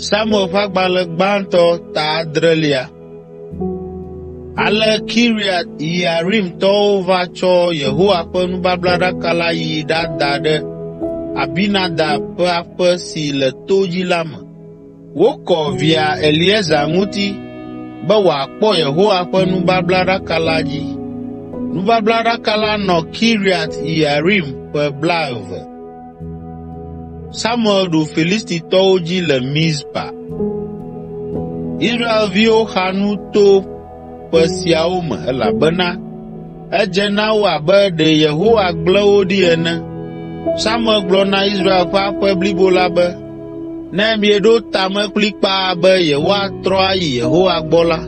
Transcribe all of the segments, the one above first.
Samuel ƒe agbalẽ gbãtɔ ta 7. Ale Kiriat Yearimtɔwo va tsɔ Yehowa ƒe nubablaɖaka la yi ɖada ɖe Abinadab ƒe aƒe si le to dzi la me. Wokɔ via Eliezer ŋuti be wòakpɔ Yehowa ƒe nubablaɖaka la dzi. Nubablaɖaka la nɔ Kiriat Yearim ƒe 20. Samuel ɖu Filistitɔwo dzi le Mizpa. Israelviwo xa nu to ƒe siawo me elabena edze na wo abe ɖe Yehowa gblẽ wo ɖi ene. Samuel gblɔ na Israel ƒe aƒe blibo la be, ne mieɖo ta me kplikpaa be yewoatrɔ ayi Yehowa gbɔ la,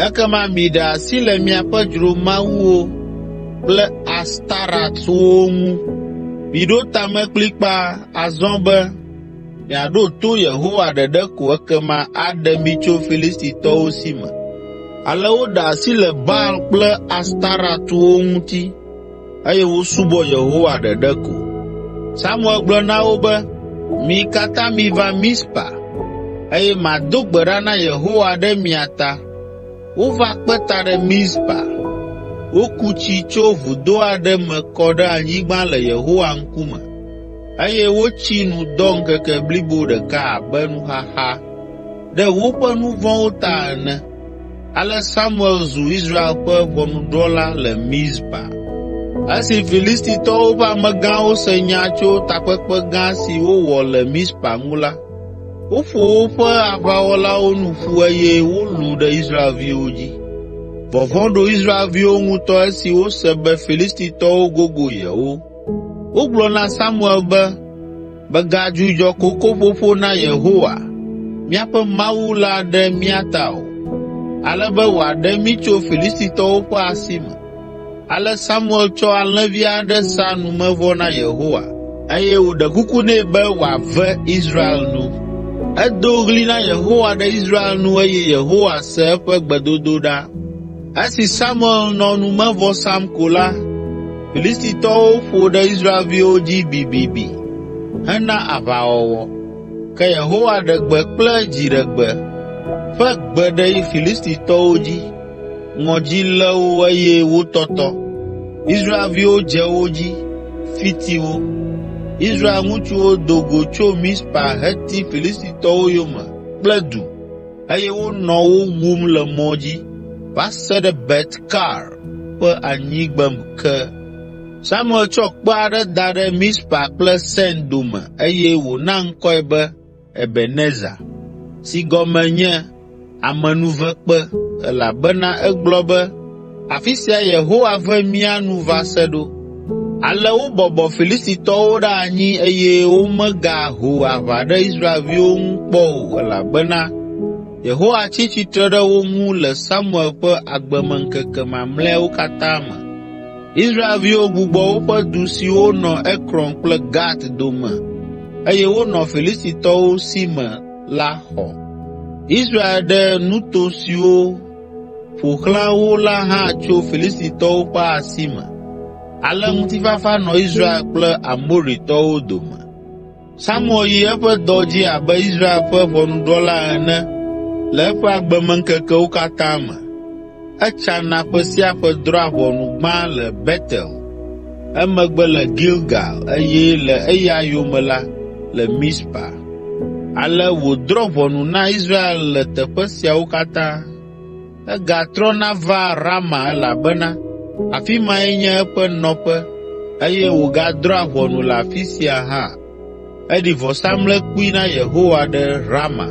ekema miɖe asi le miaƒe dzromawuwo kple Astaratwo ŋu. Miɖo ta me kplikpaa azɔ be miaɖo to Yehowa ɖeɖe ko ekema aɖe mi tso Filistitɔwo si me. Ale woɖe asi le Baal kple Astaratwo ŋuti, eye wosubɔ Yehowa ɖeɖe ko. Samuel gblɔ na wo be, mi katã miva Mizpa, eye mado gbe ɖa na Yehowa ɖe mia ta. Wova kpe ta ɖe Mizpa. Woku tsi tso vudo aɖe me kɔ ɖe anyigba le Yehowa ŋkume, eye wotsi nu dɔ ŋkeke blibo ɖeka abe nuxaxa ɖe woƒe nu vɔ̃wo ta ene. Ale Samuel zu Israel ƒe ʋɔnudrɔ̃la le Mizpa. Esi Filistitɔwo ƒe amegãwo se nya tso takpekpe gã si wowɔ le Mizpa ŋu la, woƒo woƒe aʋawɔlawo nu ƒu eye wolũ ɖe Israelviwo dzi. Vɔvɔ̃ ɖo Israelviwo ŋutɔ esi wose be Filistitɔwo gogo yewo. Wogblɔ na Samuel be, megadzudzɔ kokoƒoƒo na Yehowa, míaƒe Mawu la ɖe mía ta o, ale be wòaɖe mí tso Filistitɔwo ƒe asi me. Ale Samuel tsɔ alẽvi aɖe sa numevɔ na Yehowa, eye wòɖe kuku nɛ be wòave Israel nu. Edo ɣli na Yehowa ɖe Israel nu eye Yehowa se eƒe gbedodoɖa. Esi Samuel nɔ numevɔ sam ko la, Filistitɔwo ƒo ɖe Israelviwo dzi bibibi hena aʋawɔwɔ. Ke Yehowa ɖe gbe kple dziɖegbe ƒe gbe ɖe Filistitɔwo dzi. Ŋɔdzi lé wo eye wotɔtɔ. Israelviwo dze wo dzi, fiti wo. Israel ŋutsuwo do go tso Mizpa heti Filistitɔwo yome kple du, eye wonɔ wo wum le mɔ dzi va se ɖe Bet-Kar ƒe anyigbem ke. Samuel tsɔ kpe aɖe da ɖe Mizpa kple Sen dome, eye wòna ŋkɔe be Ebenezer, si gɔme nye amenuvekpe, elabena egblɔ be, afi sia Yehowa ve mía nu va se ɖo. Ale wobɔbɔ Filistitɔwo ɖe anyi eye womegaho aʋa ɖe Israelviwo ŋu kpɔ o, elabena Yehowa tsi tsitre ɖe wo ŋu le Samuel ƒe agbemeŋkeke mamlɛawo katã me. Israelviwo gbugbɔ woƒe du siwo nɔ Ekron kple Gat dome, eye wonɔ Filistitɔwo si me la xɔ. Israel ɖe nuto siwo ƒo xlã wo la hã tso Filistitɔwo ƒe asi me. Ale ŋutifafa nɔ Israel kple Amoritɔwo dome. Samuel yi eƒe dɔ dzi abe Israel ƒe ʋɔnudrɔ̃la ene le eƒe agbemeŋkekewo katã me. Etsana ƒe sia ƒe drɔ̃a ʋɔnu gbã le Betel, emegbe le Gilgal, eye le eya yome la, le Mizpa. Ale wòdrɔ̃ ʋɔnu na Israel le teƒe siawo katã. Egatrɔna va Rama elabena afi mae nye eƒe nɔƒe, eye wògadrɔ̃a ʋɔnu le afi sia hã. Eɖi vɔsamlekpui na Yehowa ɖe Rama.